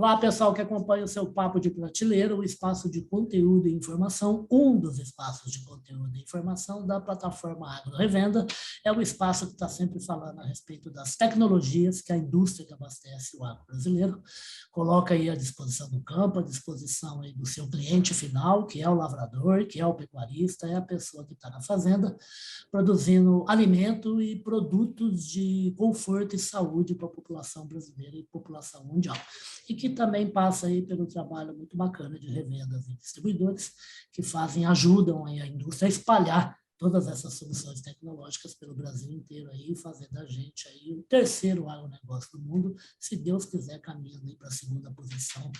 Olá, pessoal que acompanha o seu Papo de Prateleira, o espaço de conteúdo e informação, um dos espaços de conteúdo e informação da plataforma Agro Revenda. É o espaço que está sempre falando a respeito das tecnologias que a indústria que abastece o agro brasileiro coloca aí à disposição do campo, à disposição aí do seu cliente final, que é o lavrador, que é o pecuarista, é a pessoa que está na fazenda, produzindo alimento e produtos de conforto e saúde para a população brasileira e população mundial. E que também passa aí pelo trabalho muito bacana de revendas e distribuidores que ajudam aí a indústria a espalhar todas essas soluções tecnológicas pelo Brasil inteiro aí, fazendo a gente aí o terceiro agronegócio do mundo, se Deus quiser, caminhando aí para a segunda posição,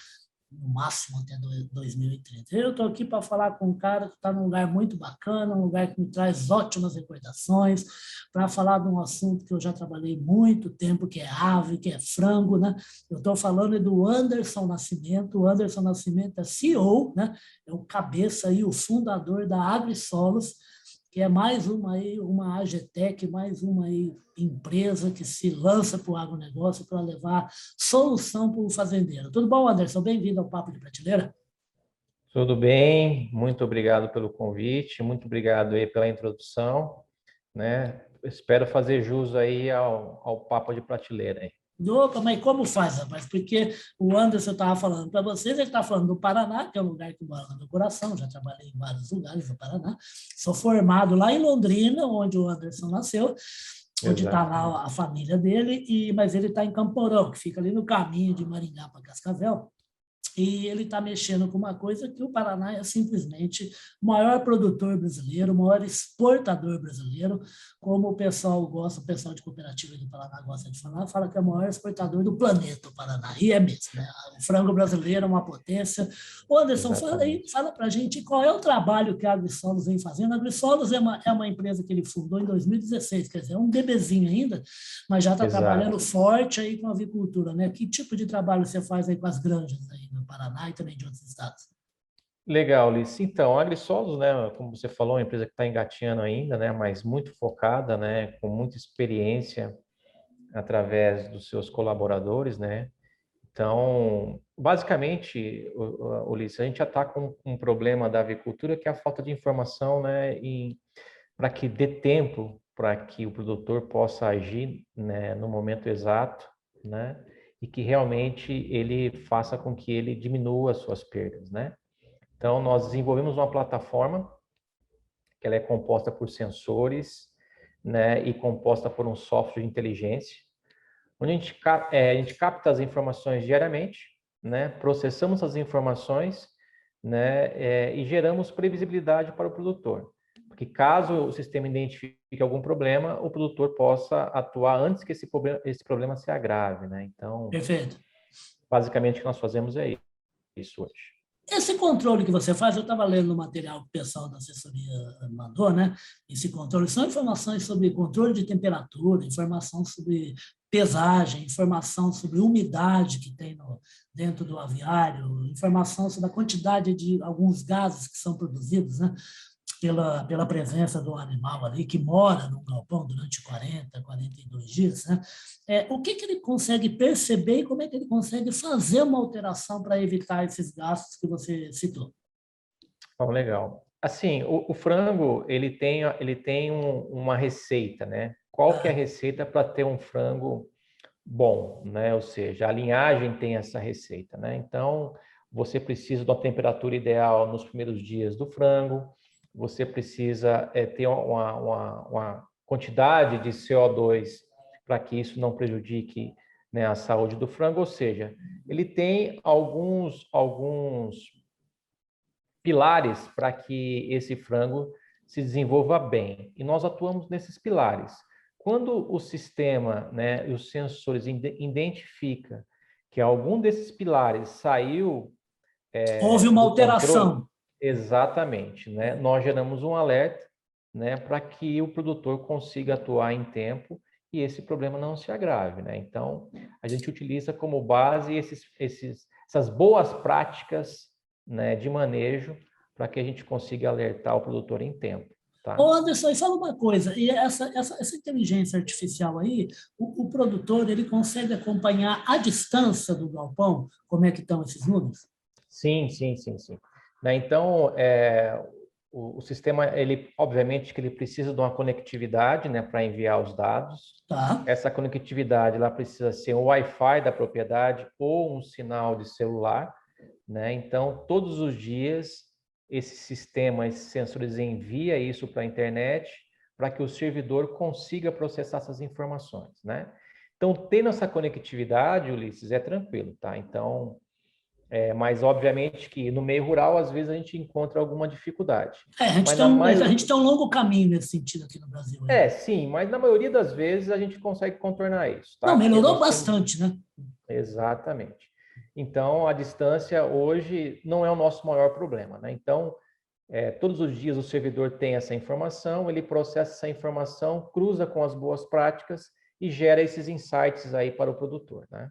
no máximo até 2030. Eu estou aqui para falar com um cara que está num lugar muito bacana, um lugar que me traz ótimas recordações, para falar de um assunto que eu já trabalhei muito tempo, que é ave, que é frango, né? Eu estou falando do Anderson Nascimento. O Anderson Nascimento é CEO, né? É o cabeça aí, o fundador da AgriSolos, que é mais uma aí, uma AGTEC, mais uma aí empresa que se lança para o agronegócio para levar solução para o fazendeiro. Tudo bom, Anderson? Bem-vindo ao Papo de Prateleira. Tudo bem, muito obrigado pelo convite, muito obrigado aí pela introdução, né? Espero fazer jus aí ao Papo de Prateleira aí. Opa, mas como faz, rapaz? Porque o Anderson estava falando para vocês, ele está falando do Paraná, que é um lugar que mora no meu coração, já trabalhei em vários lugares do Paraná, sou formado lá em Londrina, onde o Anderson nasceu, onde está lá a família dele, mas ele está em Camporão, que fica ali no caminho de Maringá para Cascavel. E ele está mexendo com uma coisa que o Paraná é simplesmente o maior produtor brasileiro, o maior exportador brasileiro, como o pessoal gosta, o pessoal de cooperativa do Paraná gosta de falar, fala que é o maior exportador do planeta, o Paraná, e é mesmo, né? O frango brasileiro é uma potência. Ô Anderson, fala para a gente qual é o trabalho que a AgriSolos vem fazendo. A AgriSolos é uma empresa que ele fundou em 2016, quer dizer, é um bebezinho ainda, mas já está trabalhando forte aí com a avicultura, né? Que tipo de trabalho você faz aí com as granjas aí no Paraná e também de outros estados? Legal, Liz. Então, a AgriSolos, né, como você falou, é uma empresa que está engatinhando ainda, né, mas muito focada, né, com muita experiência através dos seus colaboradores, né. Então, basicamente, Ulisses, a gente já está com um problema da avicultura, que é a falta de informação, né, para que dê tempo para que o produtor possa agir, né, no momento exato, né, e que realmente ele faça com que ele diminua as suas perdas, né. Então, nós desenvolvemos uma plataforma que ela é composta por sensores, né, e composta por um software de inteligência, onde a gente capta as informações diariamente, né, processamos as informações, né, e geramos previsibilidade para o produtor. Porque caso o sistema identifique algum problema, o produtor possa atuar antes que esse problema se agrave, né? Então, Perfeito. basicamente, o que nós fazemos é isso hoje. Esse controle que você faz, eu estava lendo o material que o pessoal da assessoria mandou, né? Esse controle são informações sobre controle de temperatura, informação sobre pesagem, informação sobre umidade que tem dentro do aviário, informação sobre a quantidade de alguns gases que são produzidos, né? Pela presença do animal ali, que mora no galpão durante 42 dias, né? O que ele consegue perceber e como é que ele consegue fazer uma alteração para evitar esses gastos que você citou? Bom, legal. Assim, o frango, ele tem uma receita, né? Qual que é a receita para ter um frango bom, né? Ou seja, a linhagem tem essa receita, né? Então, você precisa de uma temperatura ideal nos primeiros dias do frango, você precisa ter uma quantidade de CO2 para que isso não prejudique, né, a saúde do frango, ou seja, ele tem alguns pilares para que esse frango se desenvolva bem. E nós atuamos nesses pilares. Quando o sistema, né, e os sensores identifica que algum desses pilares saiu Houve uma do controle, alteração. exatamente, né, nós geramos um alerta, né, para que o produtor consiga atuar em tempo e esse problema não se agrave, né? Então, a gente utiliza como base essas boas práticas, né, de manejo para que a gente consiga alertar o produtor em tempo. tá? Ô, Anderson, e fala uma coisa, e essa inteligência artificial aí, o produtor, ele consegue acompanhar a distância do galpão, como é que estão esses números? Sim, sim, sim, sim. Né, então, o sistema, ele, obviamente, que ele precisa de uma conectividade, né, para enviar os dados. Tá, Essa conectividade, ela precisa ser um Wi-Fi da propriedade ou um sinal de celular, né? Então, todos os dias, esse sistema, esses sensores envia isso para a internet para que o servidor consiga processar essas informações, né? Então, tendo essa conectividade, Ulisses, é tranquilo, tá? Então, mas obviamente que no meio rural, às vezes, a gente encontra alguma dificuldade. Mas a gente tem um longo caminho nesse sentido aqui no Brasil ainda. sim, mas na maioria das vezes a gente consegue contornar isso, Não, tá? Porque melhorou nós temos... bastante, né? Exatamente. Então, a distância hoje não é o nosso maior problema, né? Então, todos os dias o servidor tem essa informação, ele processa essa informação, cruza com as boas práticas e gera esses insights aí para o produtor, né?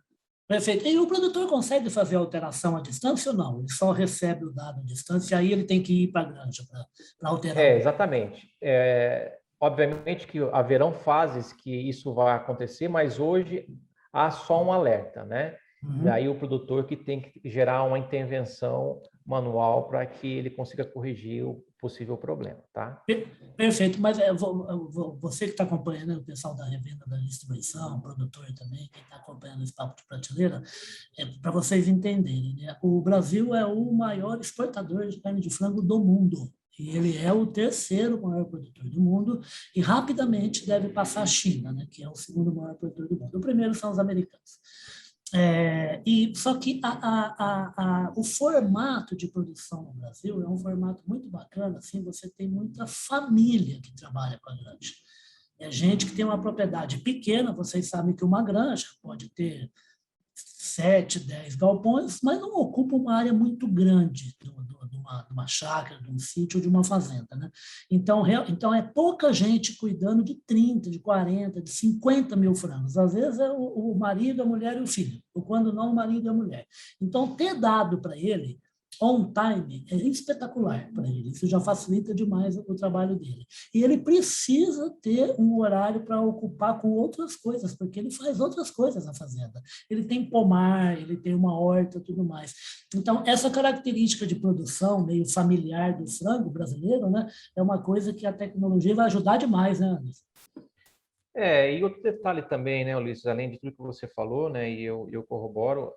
Perfeito. E o produtor consegue fazer alteração à distância ou não? Ele só recebe o dado à distância e aí ele tem que ir para a granja para alterar. Exatamente. Obviamente que haverão fases que isso vai acontecer, mas hoje há só um alerta, né? Uhum. Daí o produtor que tem que gerar uma intervenção manual para que ele consiga corrigir o possível problema, tá? Perfeito, mas você que está acompanhando, o pessoal da revenda, da distribuição, o produtor também, quem está acompanhando esse papo de prateleira, para vocês entenderem, né? O Brasil é o maior exportador de carne de frango do mundo. E ele é o terceiro maior produtor do mundo e rapidamente deve passar a China, né, que é o segundo maior produtor do mundo. O primeiro são os americanos. Só que o formato de produção no Brasil é um formato muito bacana, assim, você tem muita família que trabalha com a granja. É gente que tem uma propriedade pequena, vocês sabem que uma granja pode ter 7, 10 galpões, mas não ocupa uma área muito grande de uma chácara, de um sítio ou de uma fazenda, né? Então, é pouca gente cuidando de 30, de 40, de 50 mil frangos. Às vezes é o marido, a mulher e o filho, ou quando não, o marido e a mulher. Então, ter dado para ele on time é espetacular para ele. Isso já facilita demais o trabalho dele. E ele precisa ter um horário para ocupar com outras coisas, porque ele faz outras coisas na fazenda. Ele tem pomar, ele tem uma horta, tudo mais. Então, essa característica de produção meio familiar do frango brasileiro, né, é uma coisa que a tecnologia vai ajudar demais, né, Anderson? E outro detalhe também, né, Ulisses, além de tudo que você falou, né, e eu corroboro,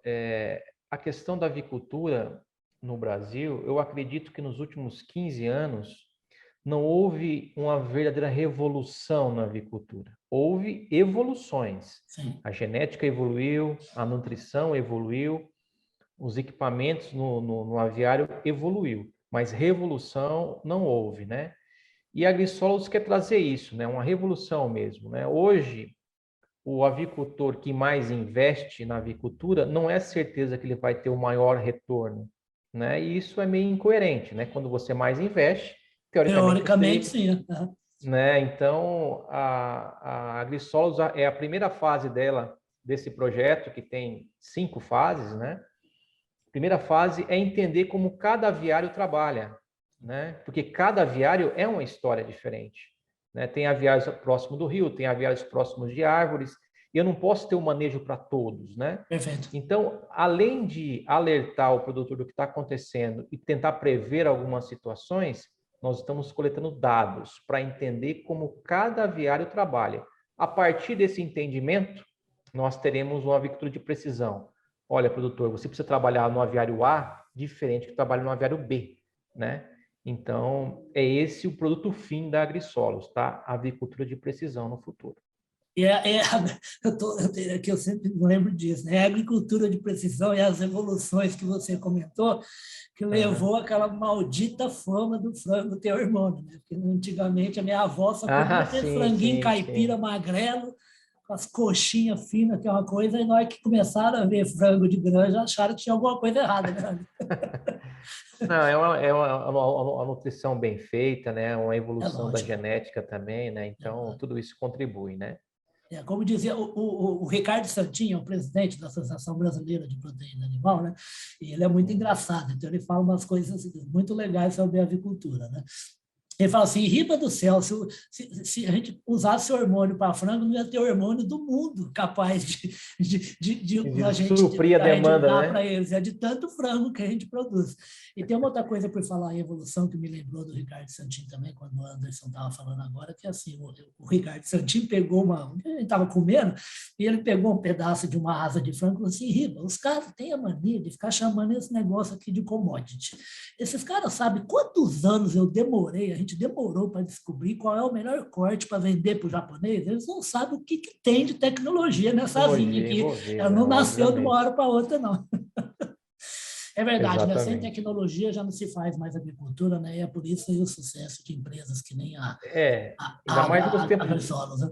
a questão da avicultura no Brasil, eu acredito que nos últimos 15 anos não houve uma verdadeira revolução na avicultura. Houve evoluções. Sim. A genética evoluiu, a nutrição evoluiu, os equipamentos no aviário evoluiu, mas revolução não houve, né? E a AgriSolos quer trazer isso, né? Uma revolução mesmo, né? Hoje, o avicultor que mais investe na avicultura não é certeza que ele vai ter o maior retorno, né? E isso é meio incoerente, né? Quando você mais investe, teoricamente Teoricamente, você, sim. né? Então, a AgriSolos é a primeira fase dela, desse projeto, que tem 5 fases, né? A primeira fase é entender como cada aviário trabalha, né? Porque cada aviário é uma história diferente, né? Tem aviários próximos do rio, tem aviários próximos de árvores, e eu não posso ter um manejo para todos, né? Perfeito. Então, além de alertar o produtor do que está acontecendo e tentar prever algumas situações, nós estamos coletando dados para entender como cada aviário trabalha. A partir desse entendimento, nós teremos uma avicultura de precisão. Olha, produtor, você precisa trabalhar no aviário A diferente que trabalha no aviário B, né? Então, é esse o produto fim da AgriSolos, tá? A avicultura de precisão no futuro. Que eu sempre lembro disso, né? A agricultura de precisão e as evoluções que você comentou, que levou àquela maldita fama do frango ter hormônio, né? Porque antigamente a minha avó só podia ter Sim, franguinho sim, caipira sim. magrelo, com as coxinhas finas, que é uma coisa, e na hora que começaram a ver frango de granja, acharam que tinha alguma coisa errada, né? Não, uma nutrição bem feita, né? Uma É evolução da lógico. genética também, né? Então, tudo isso contribui, né? Como dizia o Ricardo Santinho, o presidente da Associação Brasileira de Proteína Animal, né? E ele é muito engraçado, então ele fala umas coisas muito legais sobre a avicultura, né? Ele fala assim, riba do céu, se a gente usasse hormônio para frango, não ia ter hormônio do mundo capaz De a suprir a gente demanda, dar né? para eles. É de tanto frango que a gente produz. E tem uma outra coisa por falar em evolução que me lembrou do Ricardo Santin também, quando o Anderson estava falando agora, que é assim, o Ricardo Santin pegou ele estava comendo, e ele pegou um pedaço de uma asa de frango e falou assim, riba, os caras têm a mania de ficar chamando esse negócio aqui de commodity. Esses caras sabem quantos anos eu demorei, a gente demorou para descobrir qual é o melhor corte para vender para o japonês. Eles não sabem o que tem de tecnologia nessa vinha Tecnologia aqui. Ela não envolvida, nasceu de uma obviamente. hora para outra, não. É verdade, né? Sem Exatamente. tecnologia já não se faz mais agricultura, né? E é por isso aí o sucesso de empresas que nem É, ainda mais nos a tempos Agrisolos, né?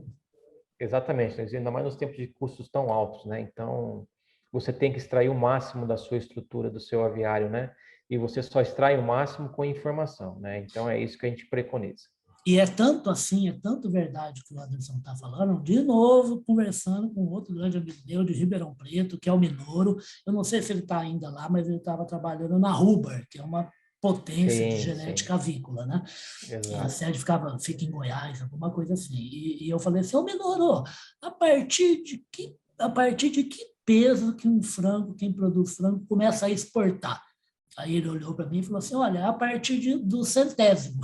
exatamente, né? Ainda mais nos tempos de custos tão altos, né? Então, você tem que extrair o máximo da sua estrutura, do seu aviário, né? E você só extrai o máximo com informação, né? Então, é isso que a gente preconiza. E é tanto assim, é tanto verdade o que o Anderson está falando, de novo, conversando com outro grande amigo meu de Ribeirão Preto, que é o Minoro. Eu não sei se ele está ainda lá, mas ele estava trabalhando na Huber, que é uma potência de Sim, sim, genética avícola, né? E a exato. sede fica em Goiás, alguma coisa assim. E eu falei assim, ô Minoro, a partir de que peso que um frango, quem produz frango, começa a exportar? Aí ele olhou para mim e falou assim, olha, a partir do centésimo,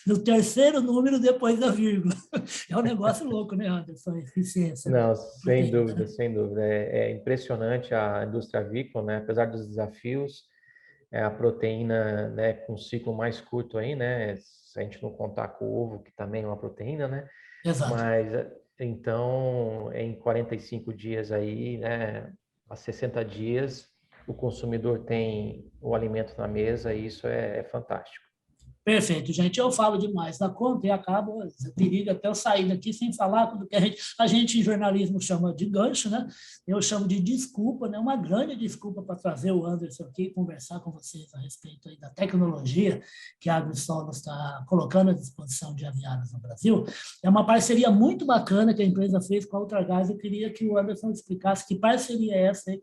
do terceiro número depois da vírgula. É um negócio louco, né, Anderson? A eficiência da Não, sem proteína, dúvida, né? sem dúvida. É impressionante a indústria avícola, né? Apesar dos desafios, a proteína, né, com um ciclo mais curto aí, né? Se a gente não contar com o ovo, que também é uma proteína, né? Exato. Mas então, em 45 dias aí, né, a 60 dias, o consumidor tem o alimento na mesa e isso é fantástico. Perfeito, gente. Eu falo demais da conta e acabo, perigo até eu sair daqui sem falar do que a gente em jornalismo chama de gancho, né? Eu chamo de desculpa, né? Uma grande desculpa para trazer o Anderson aqui e conversar com vocês a respeito aí da tecnologia que a AgriSolos está colocando à disposição de aviários no Brasil. É uma parceria muito bacana que a empresa fez com a Ultragás. Eu queria que o Anderson explicasse que parceria é essa aí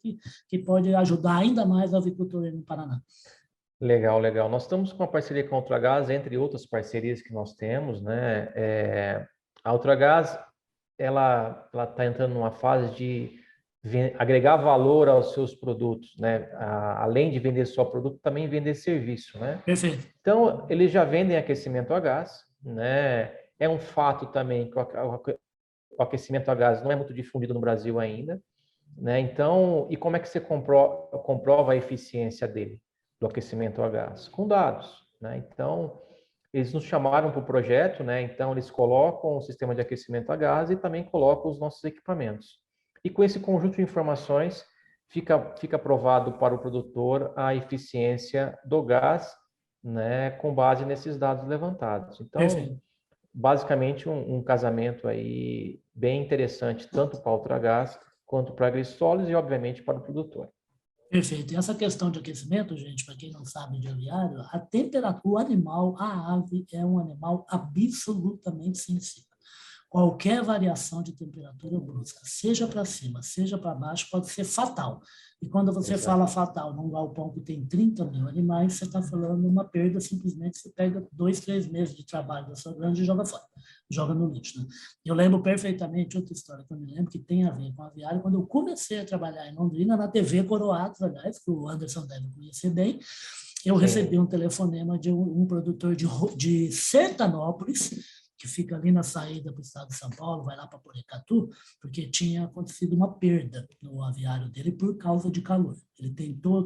que pode ajudar ainda mais o avicultor no Paraná. Legal, legal. Nós estamos com uma parceria com a Ultragaz, entre outras parcerias que nós temos, né? A Ultragaz, ela está entrando numa fase de agregar valor aos seus produtos, né? Além de vender só produto, também vender serviço, né? Perfeito. Então, eles já vendem aquecimento a gás, né? É um fato também que o aquecimento a gás não é muito difundido no Brasil ainda, né? Então, e como é que você comprova a eficiência dele, do aquecimento a gás? Com dados, né? Então, eles nos chamaram para o projeto, né? Então, eles colocam o sistema de aquecimento a gás e também colocam os nossos equipamentos. E com esse conjunto de informações, fica provado para o produtor a eficiência do gás, né? Com base nesses dados levantados. Então, Perfeito. basicamente um casamento aí bem interessante, tanto para a Ultragaz quanto para a AgriSolis e, obviamente, para o produtor. Perfeito. E essa questão de aquecimento, gente, para quem não sabe de aviário, a temperatura, o animal, a ave, é um animal absolutamente sensível. Qualquer variação de temperatura brusca, seja para cima, seja para baixo, pode ser fatal. E quando você Exato. fala fatal num galpão que tem 30 mil animais, você está falando uma perda, simplesmente você pega 2, 3 meses de trabalho da sua granja e joga fora, joga no lixo. Né? Eu lembro perfeitamente outra história que eu me lembro que tem a ver com aviário. Quando eu comecei a trabalhar em Londrina, na TV Coroados, aliás, que o Anderson deve conhecer bem, eu recebi Sim. um telefonema de um produtor de Sertanópolis, que fica ali na saída para o estado de São Paulo, vai lá para Porecatu, porque tinha acontecido uma perda no aviário dele por causa de calor. Ele tentou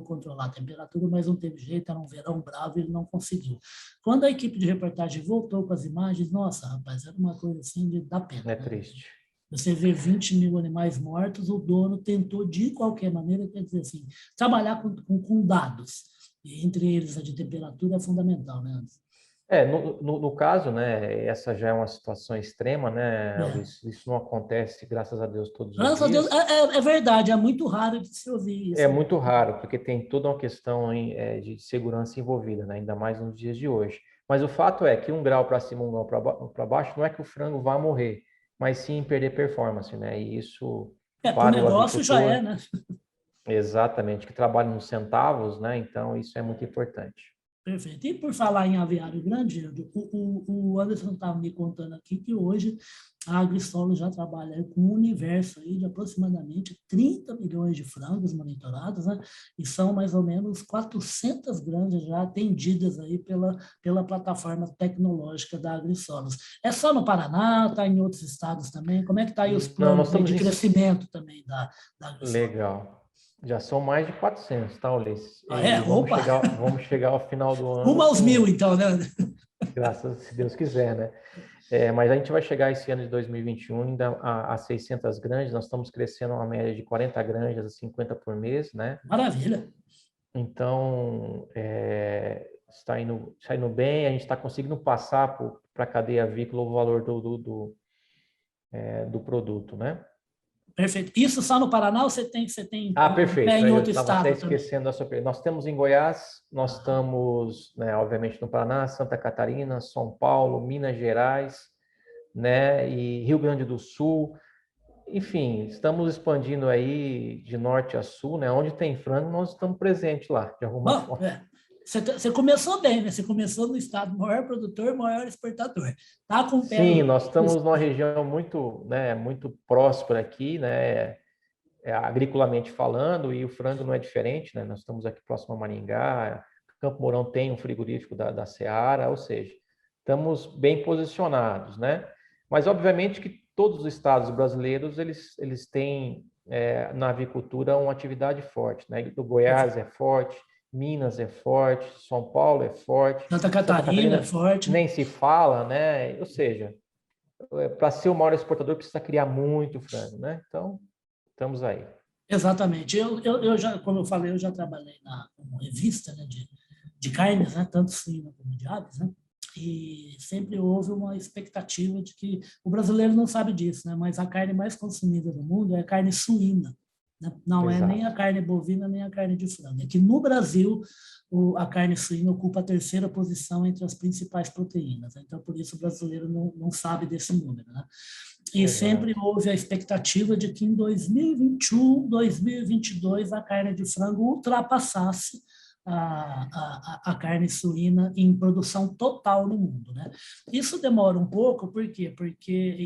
controlar a temperatura, mas não teve jeito, era um verão bravo e ele não conseguiu. Quando a equipe de reportagem voltou com as imagens, nossa, rapaz, era uma coisa assim de dar pena. É Né? triste. Você vê 20 mil animais mortos, o dono tentou, de qualquer maneira, quer dizer assim, trabalhar com dados, e entre eles a de temperatura é fundamental, né, Anderson? No caso, né, essa já é uma situação extrema, né, É. Luiz? Isso não acontece, graças a Deus, todos os Graças a Deus, dias. é verdade, é muito raro de se ouvir É isso. muito raro, porque tem toda uma questão de segurança envolvida, né, ainda mais nos dias de hoje. Mas o fato é que 1 grau para cima, 1 grau para baixo, não é que o frango vá morrer, mas sim perder performance, né? E isso Para o para o negócio já é, agricultor, né? exatamente, que trabalha nos centavos, né? Então, isso é muito importante. Perfeito. E por falar em aviário grande, o Anderson estava me contando aqui que hoje a AgriSolo já trabalha com um universo aí de aproximadamente 30 milhões de frangos monitorados, né? E são mais ou menos 400 granjas já atendidas aí pela plataforma tecnológica da AgriSolos. É só no Paraná, está em outros estados também? Como é que está aí os Não, nós planos aí estamos de em... crescimento também da AgriSolos? Legal. Já são mais de 400, tá, Ulisses? Ah, é? E Opa! vamos chegar ao final do ano Rumo aos 1.000, com, então, né? graças, se Deus quiser, né? Mas a gente vai chegar esse ano de 2021 ainda a 600 granjas, nós estamos crescendo uma média de 40 granjas a 50 por mês, né? Maravilha. Então, está indo bem, a gente está conseguindo passar para a cadeia avícola o valor do produto, né? Perfeito. Isso só no Paraná ou você tem pé Perfeito. em Eu outro estava até estado também? esquecendo da sua pergunta. Nós temos em Goiás, nós Ah, estamos, né, obviamente, no Paraná, Santa Catarina, São Paulo, Minas Gerais, né, e Rio Grande do Sul. Enfim, estamos expandindo aí de norte a sul, né? Onde tem frango, nós estamos presentes lá, de alguma bom, forma. você começou bem, né? Você começou no estado maior produtor, maior exportador. Tá com o pé Sim, no... nós estamos numa região muito, né, muito próspera aqui, né? Agriculamente falando, e o frango não é diferente, né? Nós estamos aqui próximo a Maringá, Campo Mourão tem um frigorífico da Seara, ou seja, estamos bem posicionados, né? Mas, obviamente, que todos os estados brasileiros, eles têm, na avicultura, uma atividade forte, né? O Goiás é forte, Minas é forte, São Paulo é forte, Santa Santa Catarina é Catarina forte, né? nem se fala, né? Ou seja, para ser o maior exportador, precisa criar muito frango, né? Então, estamos aí. Exatamente. Eu já, como eu falei, eu já trabalhei como revista, né, de carnes, né, tanto suína como de aves, né? E sempre houve uma expectativa de que o brasileiro não sabe disso, né? Mas a carne mais consumida no mundo é a carne suína, né? Não é nem a Exato. carne bovina nem a carne de frango. É que no Brasil a carne suína ocupa a terceira posição entre as principais proteínas, né? Então por isso o brasileiro não sabe desse número, né? E sempre Exato. houve a expectativa de que em 2021, 2022, a carne de frango ultrapassasse a carne suína em produção total no mundo, né? Isso demora um pouco, por quê?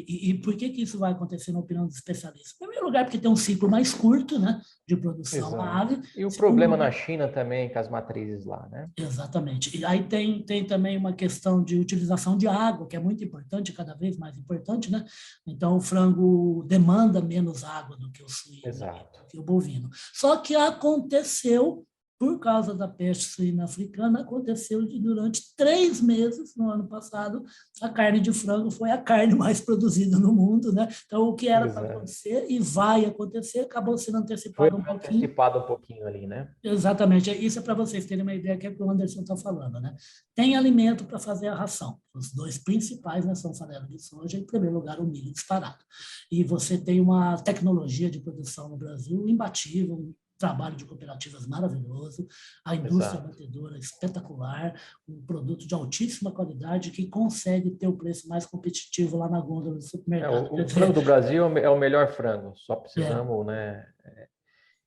E por que isso vai acontecer na opinião dos especialistas? Em primeiro lugar, porque tem um ciclo mais curto, né, de produção a Exato. ave. E o Segundo problema na lugar, China também, com as matrizes lá, né? exatamente. E aí tem também uma questão de utilização de água, que é muito importante, cada vez mais importante, né? Então, o frango demanda menos água do que o suíno e Exato. do que o bovino. Só que aconteceu, por causa da peste suína africana, aconteceu de durante 3 meses, no ano passado, a carne de frango foi a carne mais produzida no mundo, né? Então, o que era para Exato. acontecer e vai acontecer, acabou sendo Foi antecipado um pouquinho. antecipado um pouquinho ali, né? Exatamente, isso é para vocês terem uma ideia que é o que o Anderson está falando, né? Tem alimento para fazer a ração. Os dois principais, né, são o farelo de soja e, em primeiro lugar, o milho disparado. E você tem uma tecnologia de produção no Brasil imbatível, um trabalho de cooperativas maravilhoso, a indústria Exato. batedora espetacular, um produto de altíssima qualidade que consegue ter o preço mais competitivo lá na gôndola do supermercado. Quer O frango dizer, do Brasil é o melhor frango, só é, precisamos, né?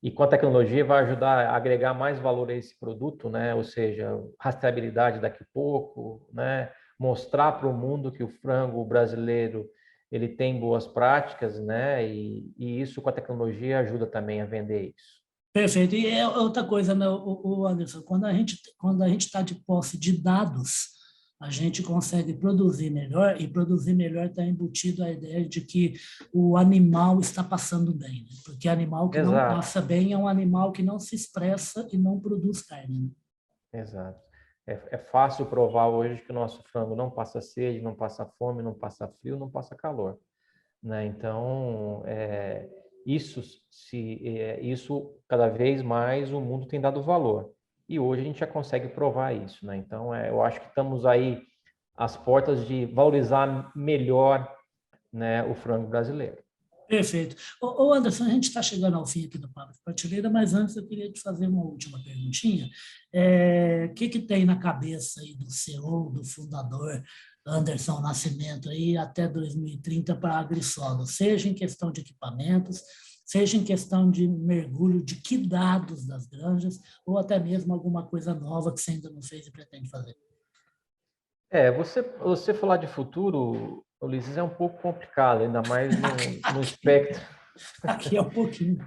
E com a tecnologia vai ajudar a agregar mais valor a esse produto, né? Ou seja, rastreabilidade daqui a pouco, né? Mostrar para o mundo que o frango brasileiro ele tem boas práticas, né? E isso com a tecnologia ajuda também a vender isso. perfeito. E é outra coisa, né, o Anderson, quando a gente está de posse de dados, a gente consegue produzir melhor, e produzir melhor está embutido a ideia de que o animal está passando bem, né? Porque animal que não Exato, passa bem é um animal que não se expressa e não produz carne, né? exato. É fácil provar hoje que o nosso frango não passa sede, não passa fome, não passa frio, não passa calor, né? Então, isso cada vez mais o mundo tem dado valor. E hoje a gente já consegue provar isso, né? Então, eu acho que estamos aí às portas de valorizar melhor, né, o frango brasileiro. Perfeito. Ô Anderson, a gente está chegando ao fim aqui do Papo de Prateleira, mas antes eu queria te fazer uma última perguntinha. O que tem na cabeça aí do CEO, do fundador Anderson Nascimento aí até 2030 para a AgriSolo, seja em questão de equipamentos, seja em questão de mergulho de que dados das granjas, ou até mesmo alguma coisa nova que você ainda não fez e pretende fazer. Você falar de futuro, Ulisses, é um pouco complicado, ainda mais no espectro. Aqui é um pouquinho.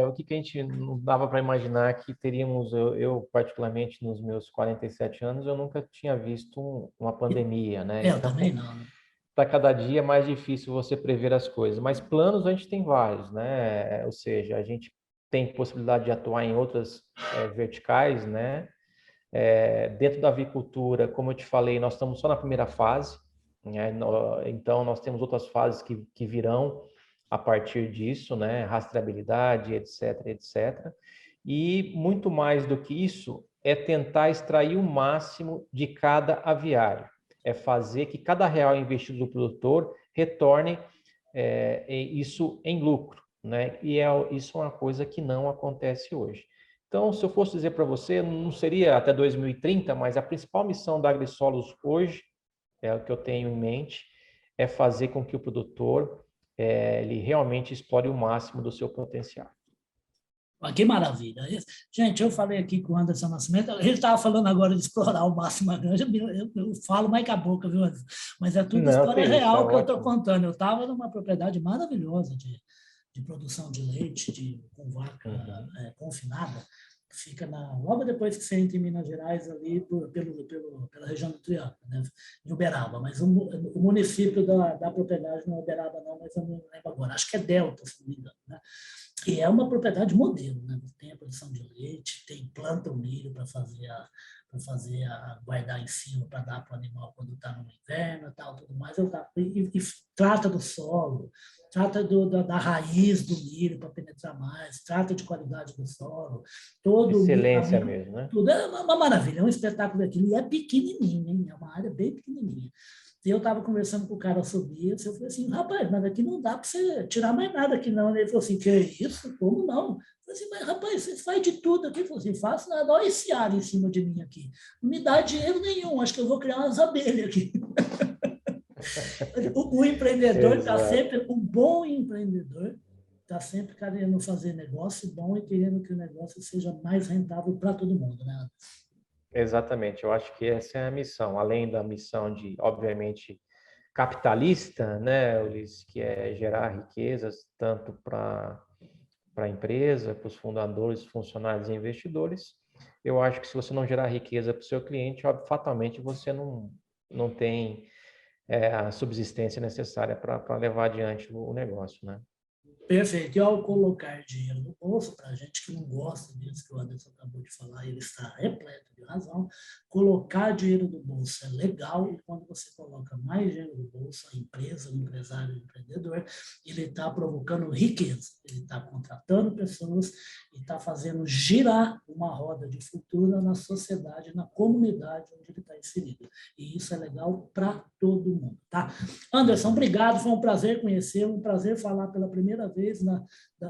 O que a gente não dava para imaginar que teríamos, eu particularmente nos meus 47 anos, eu nunca tinha visto uma pandemia, né? Eu Então, também não. para cada dia é mais difícil você prever as coisas, mas planos a gente tem vários, né? Ou seja, a gente tem possibilidade de atuar em outras verticais, né? Dentro da avicultura, como eu te falei, nós estamos só na primeira fase, né? Então nós temos outras fases que virão a partir disso, né? Rastreabilidade, etc, etc. E muito mais do que isso é tentar extrair o máximo de cada aviário, é fazer que cada real investido do produtor retorne isso em lucro, né? E isso é uma coisa que não acontece hoje. Então, se eu fosse dizer para você, não seria até 2030, mas a principal missão da AgriSolos hoje, é o que eu tenho em mente, é fazer com que o produtor ele realmente explore o máximo do seu potencial. Que maravilha. Gente, eu falei aqui com o Anderson Nascimento, ele estava falando agora de explorar o máximo a granja, eu falo mais com a boca, viu, Anderson? Mas é tudo Não, história isso, é real que eu estou ótimo. contando. Eu estava numa propriedade maravilhosa de produção de leite, com vaca confinada, que fica logo depois que você entra em Minas Gerais, ali pela região do Triângulo, né? Em Uberaba. Mas o município da propriedade não é Uberaba, não, mas eu não lembro agora. Acho que é Delta, se não me engano, né? E é uma propriedade modelo, né? Tem a produção de leite, planta o milho para guardar em cima, para dar para o animal quando está no inverno, tal, tudo mais. E trata do solo, trata da raiz do milho para penetrar mais, trata de qualidade do solo, todo Excelência mesmo, né? tudo é uma maravilha, é um espetáculo daquilo, e é pequenininho, hein? É uma área bem pequenininha. E eu estava conversando com o cara sobre isso, eu falei assim, rapaz, mas aqui não dá para você tirar mais nada aqui não. Ele falou assim, que isso? Como não? Eu falei assim, mas rapaz, você faz de tudo aqui. Ele falou assim, faço nada, olha esse ar em cima de mim aqui. Não me dá dinheiro nenhum, acho que eu vou criar umas abelhas aqui. O empreendedor está sempre, um bom empreendedor, está sempre querendo fazer negócio bom e querendo que o negócio seja mais rentável para todo mundo, né? Exatamente, eu acho que essa é a missão, além da missão de, obviamente, capitalista, né, Ulisses, que é gerar riquezas tanto para a empresa, para os fundadores, funcionários e investidores. Eu acho que se você não gerar riqueza para o seu cliente, fatalmente você não tem a subsistência necessária para levar adiante o negócio, né? Perfeito. E ao colocar dinheiro no bolso, para a gente que não gosta disso que o Anderson acabou de falar, ele está repleto de razão, colocar dinheiro no bolso é legal, e quando você coloca mais dinheiro no bolso, a empresa, o empresário, o empreendedor, ele está provocando riqueza, ele está contratando pessoas e está fazendo girar uma roda de fortuna na sociedade, na comunidade onde ele está inserido. E isso é legal para todo mundo, tá? Anderson, obrigado, foi um prazer conhecê-lo, um prazer falar pela primeira vez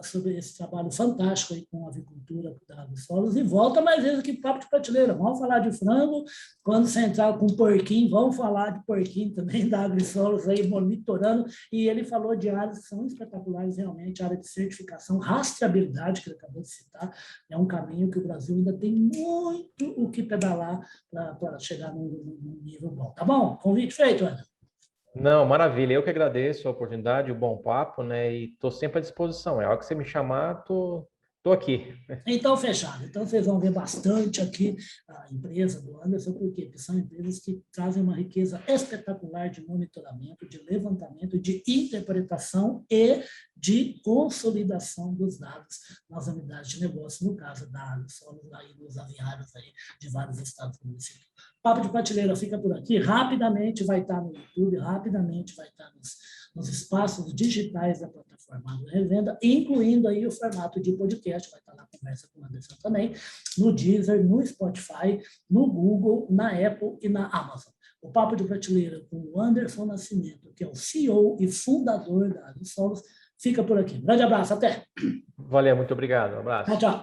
sobre esse trabalho fantástico aí com a avicultura da AgriSolos, e volta mais vezes aqui para o Papo de Prateleira. Vamos falar de frango, quando você entrar com porquinho, vamos falar de porquinho também da AgriSolos aí monitorando, e ele falou de áreas que são espetaculares realmente, a área de certificação, rastreabilidade, que ele acabou de citar, é um caminho que o Brasil ainda tem muito o que pedalar para chegar num nível bom. Tá bom? Convite feito, Ana. Não, maravilha. Eu que agradeço a oportunidade, o bom papo, né? E estou sempre à disposição. É a hora que você me chamar, tô aqui. Então, fechado. Então, vocês vão ver bastante aqui a empresa do Anderson, porque são empresas que trazem uma riqueza espetacular de monitoramento, de levantamento, de interpretação e de consolidação dos dados nas unidades de negócio, no caso da AgriSolos, aí dos aviários aí de vários estados do município. Papo de Prateleira fica por aqui. Rapidamente vai estar no YouTube, rapidamente vai estar nos espaços digitais da plataforma Agro Revenda, incluindo aí o formato de podcast, vai estar lá a conversa com o Anderson também, no Deezer, no Spotify, no Google, na Apple e na Amazon. O Papo de Prateleira com o Anderson Nascimento, que é o CEO e fundador da AgriSolos, fica por aqui. Um grande abraço, até! Valeu, muito obrigado. Um abraço. Tchau, tchau.